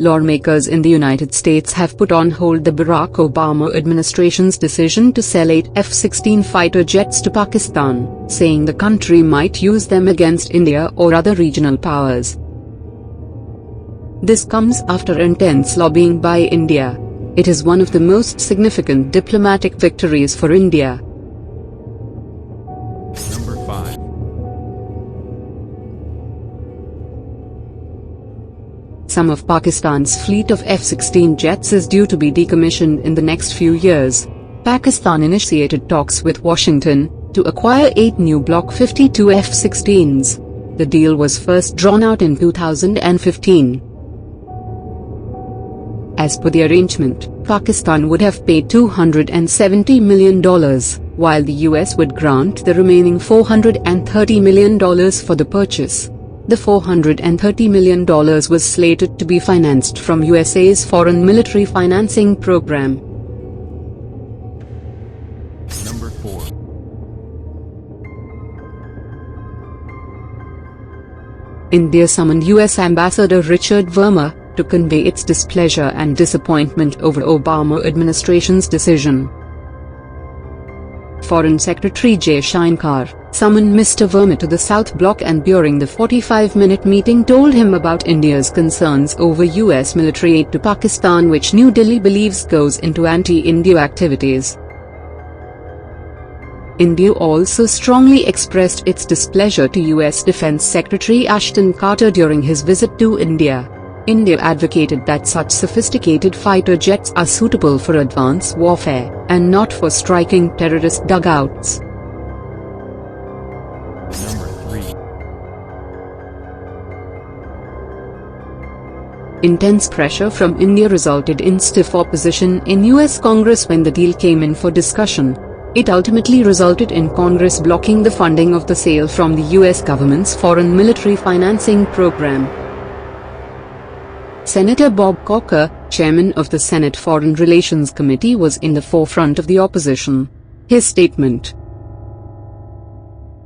lawmakers in the United States have put on hold the Barack Obama administration's decision to sell 8 F-16 fighter jets to Pakistan, saying the country might use them against India or other regional powers. This comes after intense lobbying by India. It is one of the most significant diplomatic victories for India. Number 5. Some of Pakistan's fleet of F-16 jets is due to be decommissioned in the next few years. Pakistan initiated talks with Washington to acquire 8 new Block 52 F-16s. The deal was first drawn out in 2015. As per the arrangement, Pakistan would have paid $270 million, while the US would grant the remaining $430 million for the purchase. The $430 million was slated to be financed from USA's Foreign Military Financing Program. Number 4. India summoned US Ambassador Richard Verma to convey its displeasure and disappointment over Obama administration's decision. Foreign Secretary Jaishankar summoned Mr. Verma to the South Block and during the 45-minute meeting told him about India's concerns over US military aid to Pakistan, which New Delhi believes goes into anti-India activities. India also strongly expressed its displeasure to US Defense Secretary Ashton Carter during his visit to India. India advocated that such sophisticated fighter jets are suitable for advanced warfare, and not for striking terrorist dugouts. Number 3. Intense pressure from India resulted in stiff opposition in US Congress when the deal came in for discussion. It ultimately resulted in Congress blocking the funding of the sale from the US government's Foreign Military Financing Program. Senator Bob Corker, chairman of the Senate Foreign Relations Committee, was in the forefront of the opposition. His statement: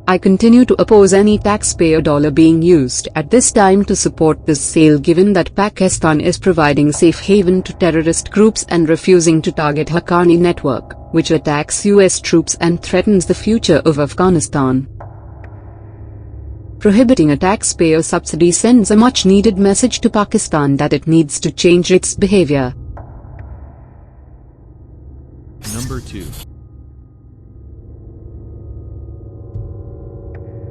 "I continue to oppose any taxpayer dollar being used at this time to support this sale, given that Pakistan is providing safe haven to terrorist groups and refusing to target Haqqani network, which attacks US troops and threatens the future of Afghanistan. Prohibiting a taxpayer subsidy sends a much-needed message to Pakistan that it needs to change its behavior." Number 2.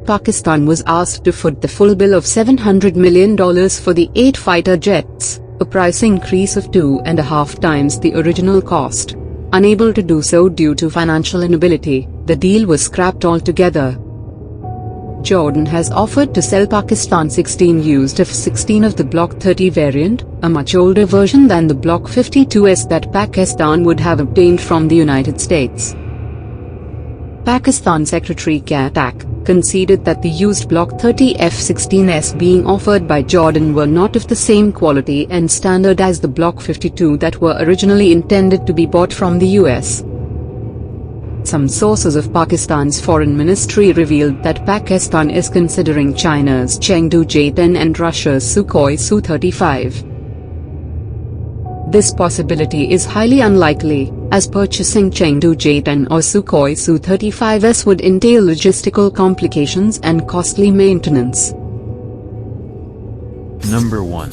Pakistan was asked to foot the full bill of $700 million for the 8 fighter jets, a price increase of 2.5 times the original cost. Unable to do so due to financial inability, the deal was scrapped altogether. Jordan has offered to sell Pakistan 16 used F-16 of the Block 30 variant, a much older version than the Block 52s that Pakistan would have obtained from the United States. Pakistan Secretary Qatak conceded that the used Block 30 F-16s being offered by Jordan were not of the same quality and standard as the Block 52 that were originally intended to be bought from the US. Some sources of Pakistan's foreign ministry revealed that Pakistan is considering China's Chengdu J-10 and Russia's Sukhoi Su-35. This possibility is highly unlikely, as purchasing Chengdu J-10 or Sukhoi Su-35s would entail logistical complications and costly maintenance. Number 1.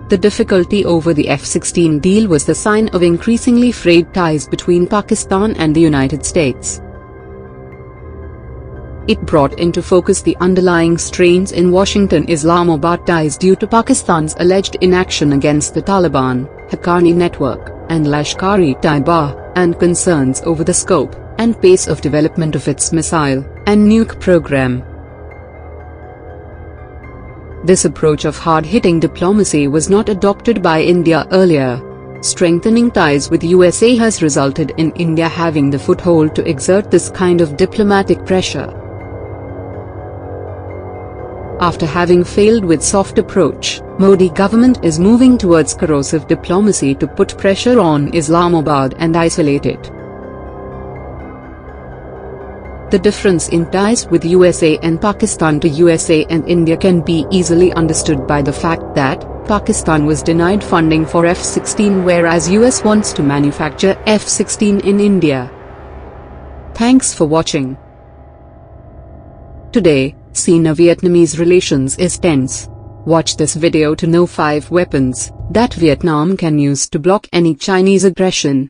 The difficulty over the F-16 deal was the sign of increasingly frayed ties between Pakistan and the United States. It brought into focus the underlying strains in Washington-Islamabad ties due to Pakistan's alleged inaction against the Taliban, Haqqani network, and Lashkar-e-Taiba, and concerns over the scope and pace of development of its missile and nuke program. This approach of hard-hitting diplomacy was not adopted by India earlier. Strengthening ties with USA has resulted in India having the foothold to exert this kind of diplomatic pressure. After having failed with soft approach, Modi government is moving towards corrosive diplomacy to put pressure on Islamabad and isolate it. The difference in ties with USA and Pakistan to USA and India can be easily understood by the fact that Pakistan was denied funding for F-16 whereas US wants to manufacture F-16 in India. Thanks for watching. Today, Sino-Vietnamese relations is tense. Watch this video to know 5 weapons that Vietnam can use to block any Chinese aggression.